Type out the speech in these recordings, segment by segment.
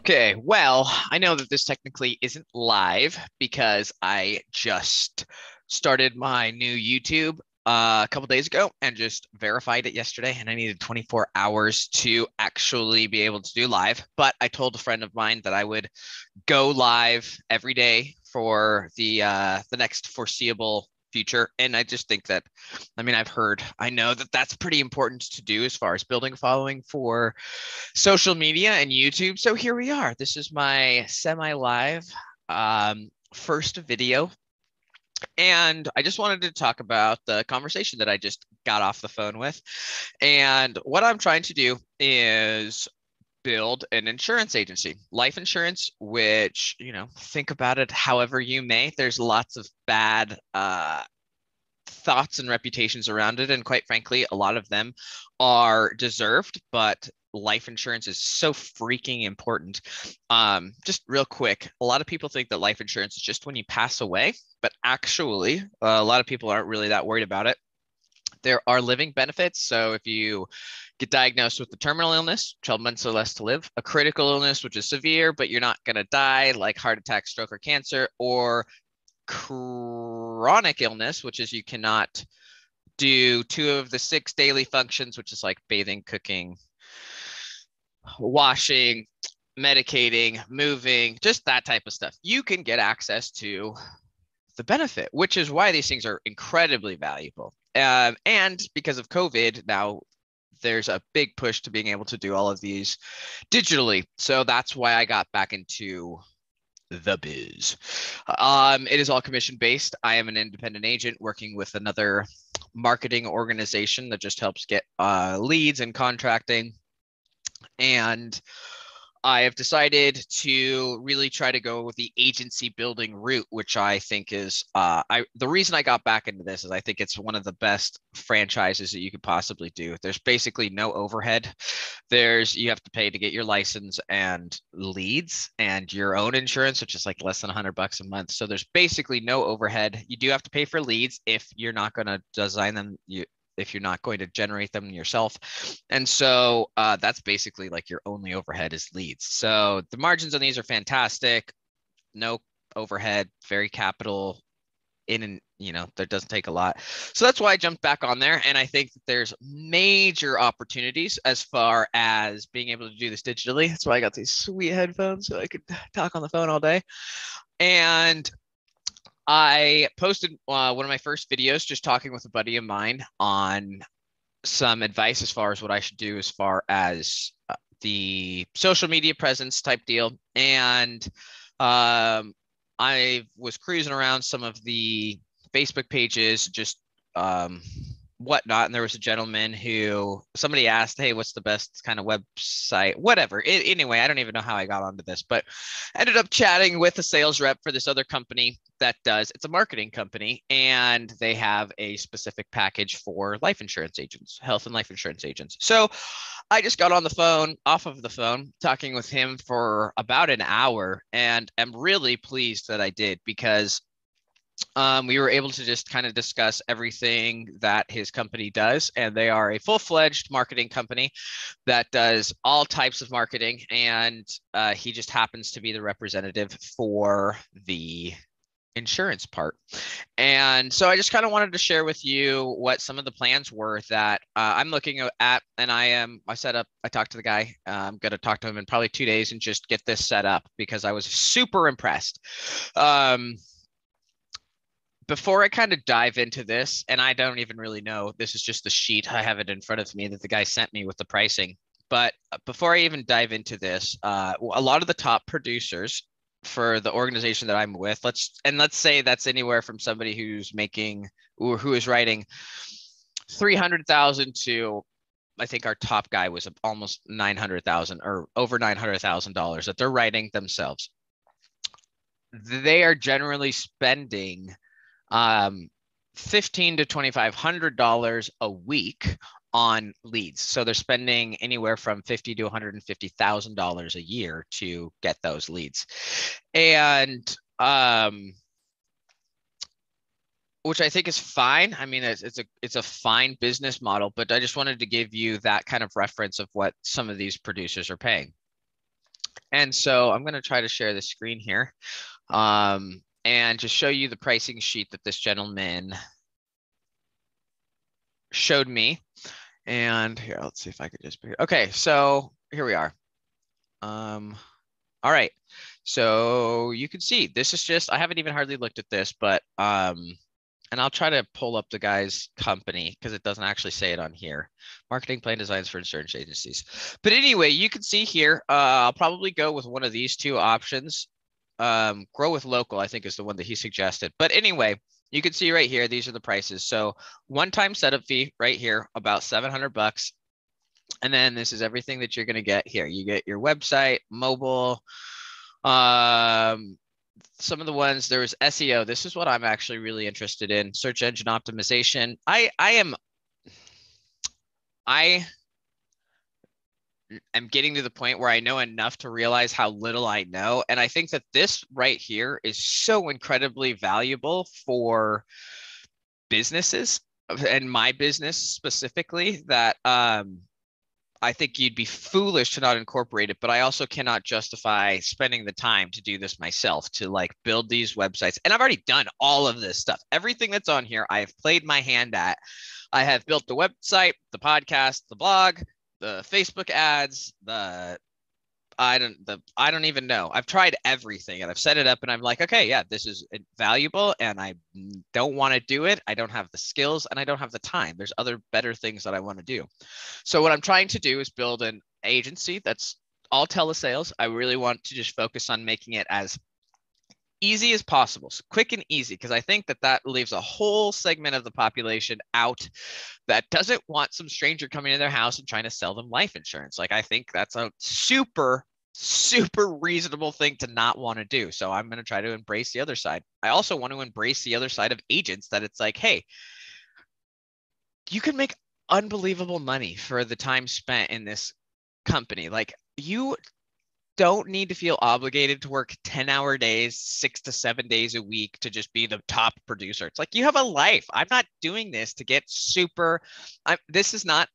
Okay, well, I know that this technically isn't live because I just started my new YouTube a couple days ago and just verified it yesterday, and I needed 24 hours to actually be able to do live. But I told a friend of mine that I would go live every day for the next foreseeable future. And I just think that, I know that that's pretty important to do as far as building a following for social media and YouTube. So here we are. This is my semi-live first video. And I just wanted to talk about the conversation that I just got off the phone with. And what I'm trying to do is build an insurance agency, life insurance, which, think about it however you may. There's lots of bad thoughts and reputations around it. And quite frankly, a lot of them are deserved, but life insurance is so freaking important. Just real quick, a lot of people think that life insurance is just when you pass away, but actually, a lot of people aren't really that worried about it. There are living benefits. So if you get diagnosed with a terminal illness, 12 months or less to live, a critical illness, which is severe, but you're not going to die, like heart attack, stroke, or cancer, or chronic illness, which is you cannot do 2 of the 6 daily functions, which is like bathing, cooking, washing, medicating, moving, just that type of stuff. You can get access to the benefit, which is why these things are incredibly valuable. And because of COVID, now there's a big push to being able to do all of these digitally. So that's why I got back into the biz. It is all commission based. I am an independent agent working with another marketing organization that just helps get leads and contracting. And I have decided to really try to go with the agency building route, which I think is the reason I got back into this is I think it's one of the best franchises that you could possibly do. There's basically no overhead. You have to pay to get your license and leads and your own insurance, which is like less than $100 a month. So there's basically no overhead. You do have to pay for leads if you're not going to design them. If you're not going to generate them yourself. And so that's basically like your only overhead is leads. So the margins on these are fantastic. No overhead, very capital in, and that doesn't take a lot. So that's why I jumped back on there. And I think that there's major opportunities as far as being able to do this digitally. That's why I got these sweet headphones so I could talk on the phone all day. And I posted one of my first videos just talking with a buddy of mine on some advice as far as what I should do as far as the social media presence type deal. And I was cruising around some of the Facebook pages, just whatnot. And there was a gentleman who somebody asked, hey, what's the best kind of website, whatever. Anyway, I don't even know how I got onto this, but ended up chatting with a sales rep for this other company it's a marketing company, and they have a specific package for life insurance agents, health and life insurance agents. So I just got off of the phone, talking with him for about an hour, and I'm really pleased that I did because we were able to just kind of discuss everything that his company does. And they are a full-fledged marketing company that does all types of marketing. And he just happens to be the representative for the insurance part. And so I just kind of wanted to share with you what some of the plans were that I'm looking at. And I talked to the guy. I'm going to talk to him in probably 2 days and just get this set up because I was super impressed. Before I kind of dive into this, and I don't even really know, this is just the sheet. I have it in front of me that the guy sent me with the pricing. But before I even dive into this, a lot of the top producers for the organization that I'm with, let's say that's anywhere from somebody who's making or who is writing 300,000 to, I think our top guy was almost 900,000 or over $900,000 that they're writing themselves. They are generally spending $1,500 to $2,500 a week on leads. So they're spending anywhere from $50,000 to $150,000 a year to get those leads. And which I think is fine. I mean, it's a fine business model, but I just wanted to give you that kind of reference of what some of these producers are paying. And so I'm going to try to share the screen here and just show you the pricing sheet that this gentleman showed me. And here, let's see if I could just, okay, so here we are. All right, so you can see this is just, I haven't even hardly looked at this, but and I'll try to pull up the guy's company because it doesn't actually say it on here. Marketing plan designs for insurance agencies. But anyway, you can see here, I'll probably go with one of these two options. Grow with local, I think, is the one that he suggested. But anyway, you can see right here, these are the prices. So one-time setup fee right here, about $700. And then this is everything that you're going to get here. You get your website, mobile, some of the ones, there was SEO. This is what I'm actually really interested in. Search engine optimization. I am getting to the point where I know enough to realize how little I know. And I think that this right here is so incredibly valuable for businesses and my business specifically that I think you'd be foolish to not incorporate it, but I also cannot justify spending the time to do this myself, to like build these websites. And I've already done all of this stuff. Everything that's on here, I have played my hand at. I have built the website, the podcast, the blog, the Facebook ads, I don't even know. I've tried everything and I've set it up and I'm like, okay, yeah, this is valuable and I don't want to do it. I don't have the skills and I don't have the time. There's other better things that I want to do. So what I'm trying to do is build an agency that's all telesales. I really want to just focus on making it as easy as possible, so quick and easy, because I think that that leaves a whole segment of the population out that doesn't want some stranger coming to their house and trying to sell them life insurance. Like, I think that's a super reasonable thing to not want to do. So I'm going to try to embrace the other side. I also want to embrace the other side of agents, that it's like, hey, you can make unbelievable money for the time spent in this company. Like, you don't need to feel obligated to work 10-hour days, 6 to 7 days a week to just be the top producer. It's like, you have a life. I'm not doing this to get super, this is not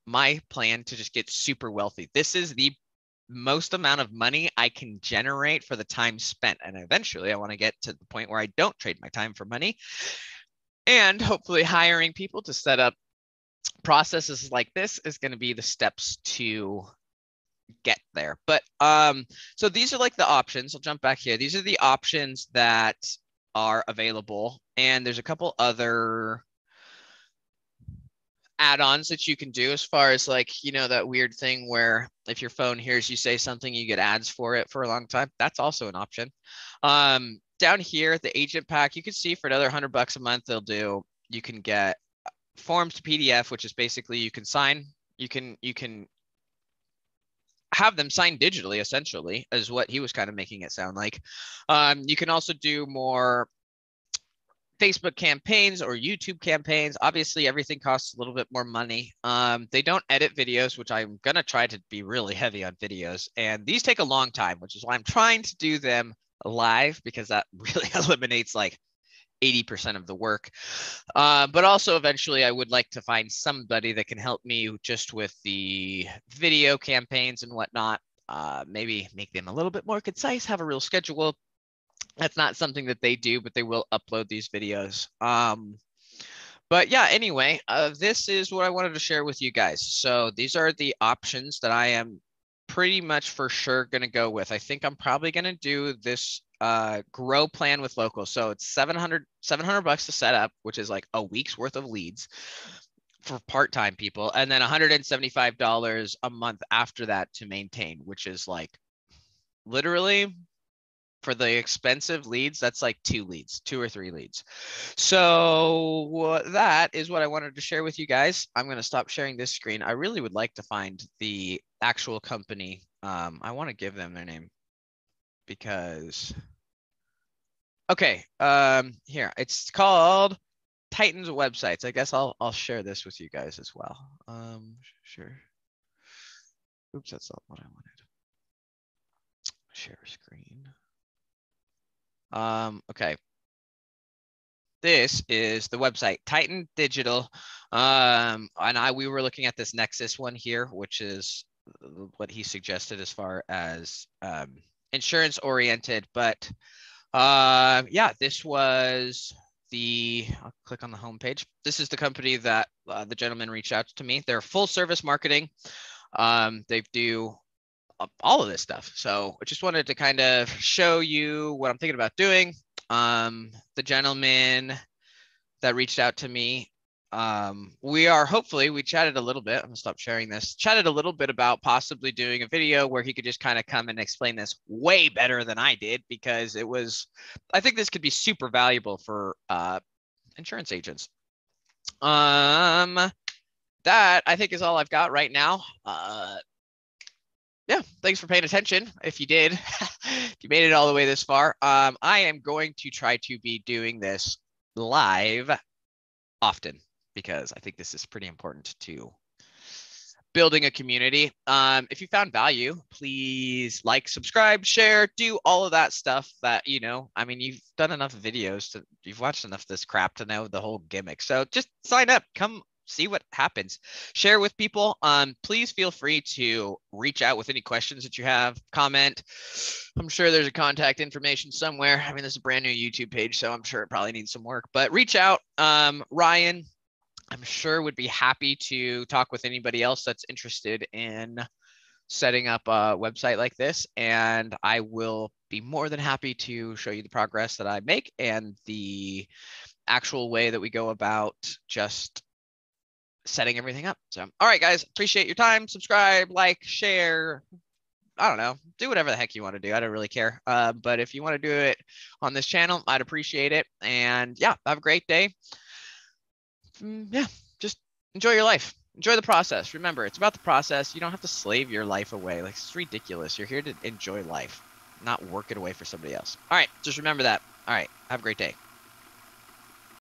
my plan to just get super wealthy. This is the most amount of money I can generate for the time spent. And eventually I want to get to the point where I don't trade my time for money, and hopefully hiring people to set up processes like this is going to be the steps to get there. But so these are like the options. I'll jump back here. These are the options that are available, and there's a couple other add-ons that you can do, as far as like, you know, that weird thing where if your phone hears you say something, you get ads for it for a long time. That's also an option. Down here, the agent pack, you can see for another $100 a month, you can get forms to PDF, which is basically you can have them signed digitally, essentially, is what he was kind of making it sound like. You can also do more Facebook campaigns or YouTube campaigns. Obviously, everything costs a little bit more money. They don't edit videos, which I'm going to try to be really heavy on videos. And these take a long time, which is why I'm trying to do them live, because that really eliminates like 80% of the work. But also eventually I would like to find somebody that can help me just with the video campaigns and whatnot. Maybe make them a little bit more concise, have a real schedule. That's not something that they do, but they will upload these videos. But yeah, anyway, this is what I wanted to share with you guys. So these are the options that I am pretty much for sure going to go with. I think I'm probably going to do this grow plan with local. So it's $700 to set up, which is like a week's worth of leads for part-time people, and then $175 a month after that to maintain, which is like literally, for the expensive leads, that's like 2 or 3 leads. So that is what I wanted to share with you guys. I'm going to stop sharing this screen. I really would like to find the actual company. I want to give them their name because, okay, here, it's called Titan's Websites. I guess I'll share this with you guys as well. Sure. Oops, that's not what I wanted. Share screen. Okay. This is the website, Titan Digital. And we were looking at this Nexus one here, which is what he suggested as far as insurance oriented. But yeah, this was I'll click on the homepage. This is the company that the gentleman reached out to me. They're full service marketing. They do all of this stuff. So I just wanted to kind of show you what I'm thinking about doing. The gentleman that reached out to me, we chatted a little bit. I'm gonna stop sharing this. Chatted a little bit about possibly doing a video where he could just kind of come and explain this way better than I did, because I think this could be super valuable for insurance agents. That I think is all I've got right now. Yeah, thanks for paying attention. If you did, if you made it all the way this far, I am going to try to be doing this live often, because I think this is pretty important to building a community. If you found value, please like, subscribe, share, do all of that stuff that, I mean, you've done enough videos you've watched enough of this crap to know the whole gimmick. So just sign up, come see what happens, share with people. Please feel free to reach out with any questions that you have, comment. I'm sure there's a contact information somewhere. I mean, this is a brand new YouTube page, so I'm sure it probably needs some work, but reach out. Ryan, I'm sure, would be happy to talk with anybody else that's interested in setting up a website like this. And I will be more than happy to show you the progress that I make and the actual way that we go about just setting everything up. So, all right, guys, appreciate your time. Subscribe, like, share. I don't know, do whatever the heck you want to do. I don't really care. But if you want to do it on this channel, I'd appreciate it. And yeah, have a great day. Yeah, just enjoy your life. Enjoy the process. Remember, it's about the process. You don't have to slave your life away. Like, it's ridiculous. You're here to enjoy life, not work it away for somebody else. All right, just remember that. All right, have a great day.